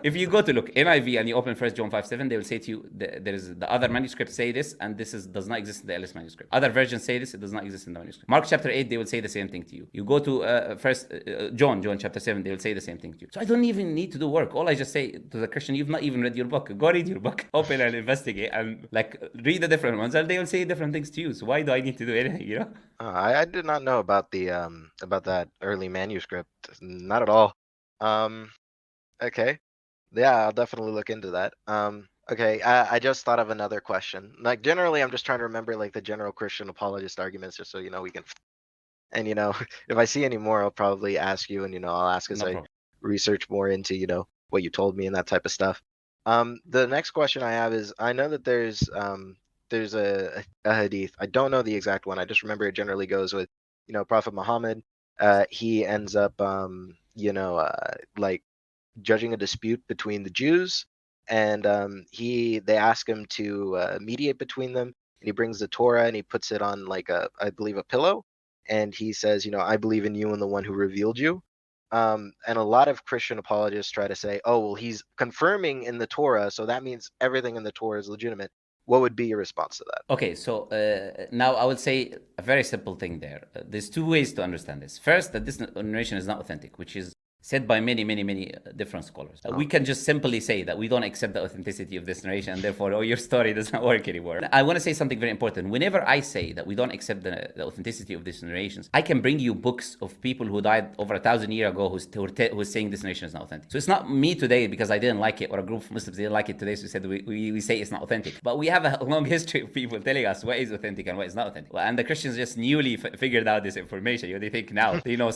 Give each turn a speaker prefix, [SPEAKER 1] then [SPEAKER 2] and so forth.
[SPEAKER 1] If you go to look NIV and you open 1 John 5:7, they will say to you, there is the other manuscripts say this, and this does not exist in the Ellis manuscript. Other versions say this, it does not exist in the manuscript. Mark chapter 8, they will say the same thing to you. You go to John chapter 7, they will say the same thing to you. So I don't even need to do work. All I just say to the Christian, you've not even read your book. Go read your book, open and investigate, and like read the different ones, and they will say different things to you. So why do I need to do anything? You know?
[SPEAKER 2] I did not know about the about that early manuscript. Not at all. Okay. Yeah, I'll definitely look into that. Okay, I just thought of another question. Like generally, I'm just trying to remember like the general Christian apologist arguments, just so we can. And if I see any more, I'll probably ask you, and I'll ask as
[SPEAKER 1] No
[SPEAKER 2] I
[SPEAKER 1] problem.
[SPEAKER 2] research more into what you told me and that type of stuff. The next question I have is, I know that there's a hadith. I don't know the exact one. I just remember it generally goes with Prophet Muhammad. He ends up like judging a dispute between the Jews, and they ask him to mediate between them, and he brings the Torah and he puts it on like I believe a pillow, and he says, I believe in you and the one who revealed you. And a lot of Christian apologists try to say, oh well, he's confirming in the Torah, so that means everything in the Torah is legitimate. What would be your response to that?
[SPEAKER 1] Okay, so now I would say a very simple thing there. There's two ways to understand this. First, that this narration is not authentic, which is said by many, many, many different scholars. We can just simply say that we don't accept the authenticity of this narration, and therefore, your story does not work anymore. I want to say something very important. Whenever I say that we don't accept the authenticity of these narrations, I can bring you books of people who died over 1,000 years ago who's saying this narration is not authentic. So it's not me today because I didn't like it, or a group of Muslims didn't like it today, so we said we say it's not authentic. But we have a long history of people telling us what is authentic and what is not authentic. And the Christians just newly figured out this information. They think now they know